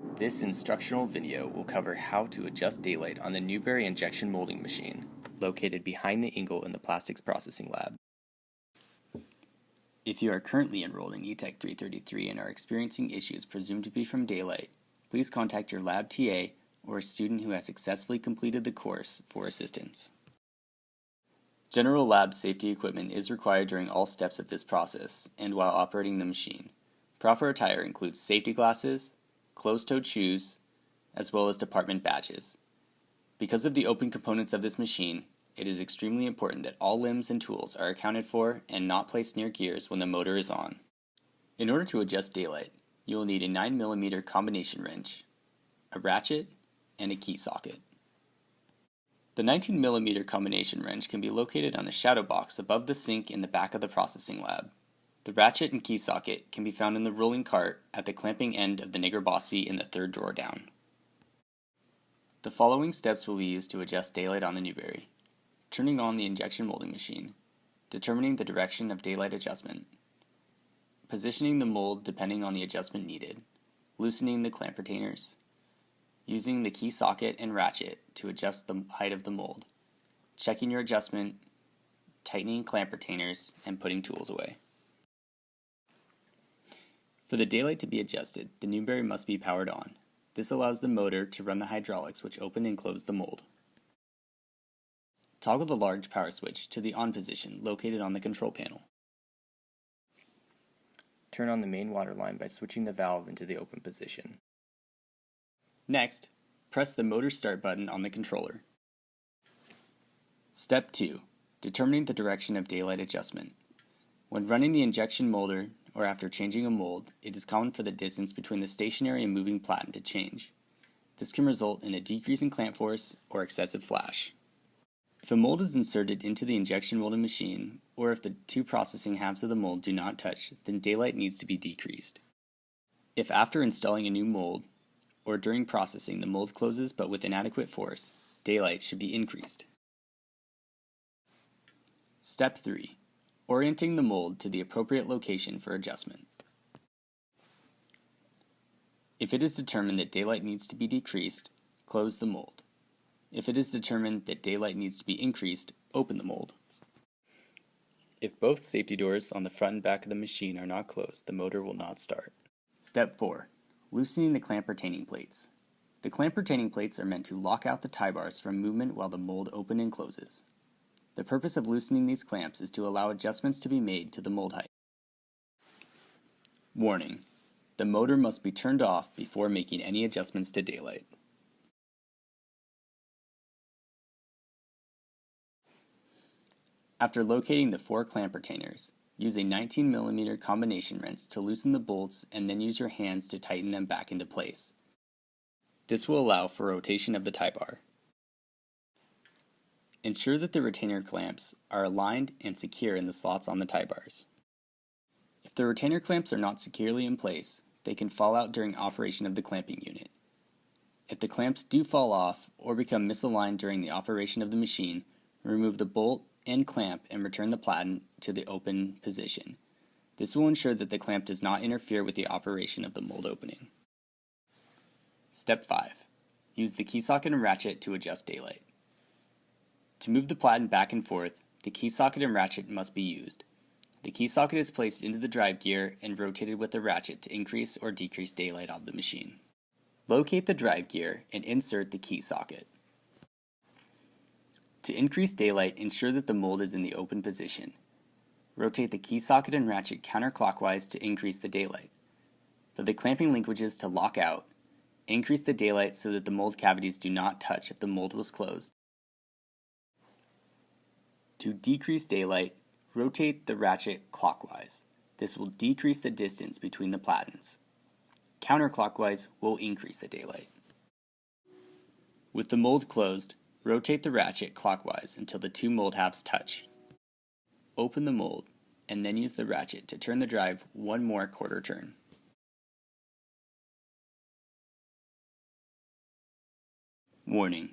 This instructional video will cover how to adjust daylight on the Newburry injection molding machine, located behind the ingle in the plastics processing lab. If you are currently enrolled in ETech 333 and are experiencing issues presumed to be from daylight, please contact your lab TA or a student who has successfully completed the course for assistance. General lab safety equipment is required during all steps of this process and while operating the machine. Proper attire includes safety glasses, closed-toed shoes, as well as department badges. Because of the open components of this machine, it is extremely important that all limbs and tools are accounted for and not placed near gears when the motor is on. In order to adjust daylight, you will need a 9mm combination wrench, a ratchet, and a key socket. The 19mm combination wrench can be located on a shadow box above the sink in the back of the processing lab. The ratchet and key socket can be found in the rolling cart at the clamping end of the nigger bossy in the third drawer down. The following steps will be used to adjust daylight on the Newburry: turning on the injection molding machine, determining the direction of daylight adjustment, positioning the mold depending on the adjustment needed, loosening the clamp retainers, using the key socket and ratchet to adjust the height of the mold, checking your adjustment, tightening clamp retainers, and putting tools away. For the daylight to be adjusted, the Newburry must be powered on. This allows the motor to run the hydraulics which open and close the mold. Toggle the large power switch to the on position located on the control panel. Turn on the main water line by switching the valve into the open position. Next, press the motor start button on the controller. Step 2. Determining the direction of daylight adjustment. When running the injection molder or after changing a mold, it is common for the distance between the stationary and moving platen to change. This can result in a decrease in clamp force or excessive flash. If a mold is inserted into the injection molding machine, or if the two processing halves of the mold do not touch, then daylight needs to be decreased. If after installing a new mold, or during processing the mold closes but with inadequate force, daylight should be increased. Step 3. Orienting the mold to the appropriate location for adjustment. If it is determined that daylight needs to be decreased, close the mold. If it is determined that daylight needs to be increased, open the mold. If both safety doors on the front and back of the machine are not closed, the motor will not start. Step 4. Loosening the clamp retaining plates. The clamp retaining plates are meant to lock out the tie bars from movement while the mold opens and closes. The purpose of loosening these clamps is to allow adjustments to be made to the mold height. Warning: the motor must be turned off before making any adjustments to daylight. After locating the 4 clamp retainers, use a 19mm combination wrench to loosen the bolts and then use your hands to tighten them back into place. This will allow for rotation of the tie bar. Ensure that the retainer clamps are aligned and secure in the slots on the tie bars. If the retainer clamps are not securely in place, they can fall out during operation of the clamping unit. If the clamps do fall off or become misaligned during the operation of the machine, remove the bolt and clamp and return the platen to the open position. This will ensure that the clamp does not interfere with the operation of the mold opening. Step 5. Use the key socket and ratchet to adjust daylight. To move the platen back and forth, the key socket and ratchet must be used. The key socket is placed into the drive gear and rotated with the ratchet to increase or decrease daylight of the machine. Locate the drive gear and insert the key socket. To increase daylight, ensure that the mold is in the open position. Rotate the key socket and ratchet counterclockwise to increase the daylight. For the clamping linkages to lock out, increase the daylight so that the mold cavities do not touch if the mold was closed. To decrease daylight, rotate the ratchet clockwise. This will decrease the distance between the platens. Counterclockwise will increase the daylight. With the mold closed, rotate the ratchet clockwise until the 2 mold halves touch. Open the mold, and then use the ratchet to turn the drive 1 more quarter turn. Warning: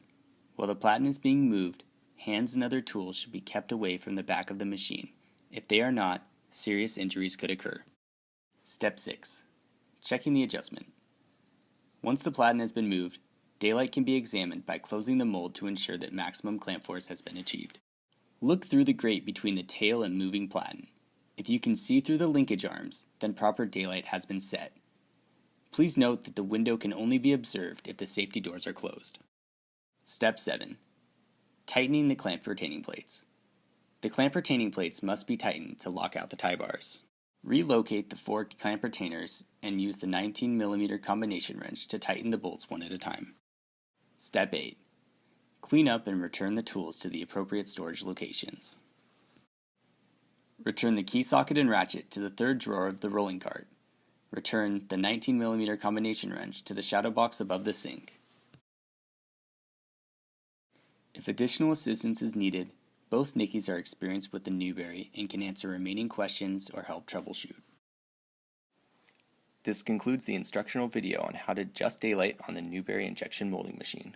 while the platen is being moved, hands and other tools should be kept away from the back of the machine. If they are not, serious injuries could occur. Step 6. Checking the adjustment. Once the platen has been moved, daylight can be examined by closing the mold to ensure that maximum clamp force has been achieved. Look through the grate between the tail and moving platen. If you can see through the linkage arms, then proper daylight has been set. Please note that the window can only be observed if the safety doors are closed. Step 7. Tightening the clamp retaining plates. The clamp retaining plates must be tightened to lock out the tie bars. Relocate the 4 clamp retainers and use the 19mm combination wrench to tighten the bolts one at a time. Step 8. Clean up and return the tools to the appropriate storage locations. Return the key socket and ratchet to the 3rd drawer of the rolling cart. Return the 19mm combination wrench to the shadow box above the sink. If additional assistance is needed, both Nickies are experienced with the Newburry and can answer remaining questions or help troubleshoot. This concludes the instructional video on how to adjust daylight on the Newburry injection molding machine.